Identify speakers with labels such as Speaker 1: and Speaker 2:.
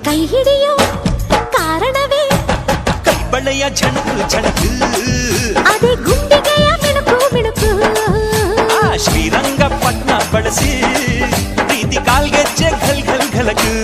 Speaker 1: ಕೈ ಹಿಡಿಯೋ ಕಾರಣವೇ
Speaker 2: ಕೈಬಳೆಯ ಝಣಕು ಝಣಕು
Speaker 1: ಅದೇ ಗುಂಡಿಗೆಯ ಮಿಣುಕು ಮಿಣುಕು
Speaker 2: ಶ್ರೀರಂಗಪಟ್ಟಣ ಬಳಸಿ ಪ್ರೀತಿ ಕಾಲ್ಗೆಜ್ಜೆ ಘಲ್ ಘಲ್ ಘಲಕು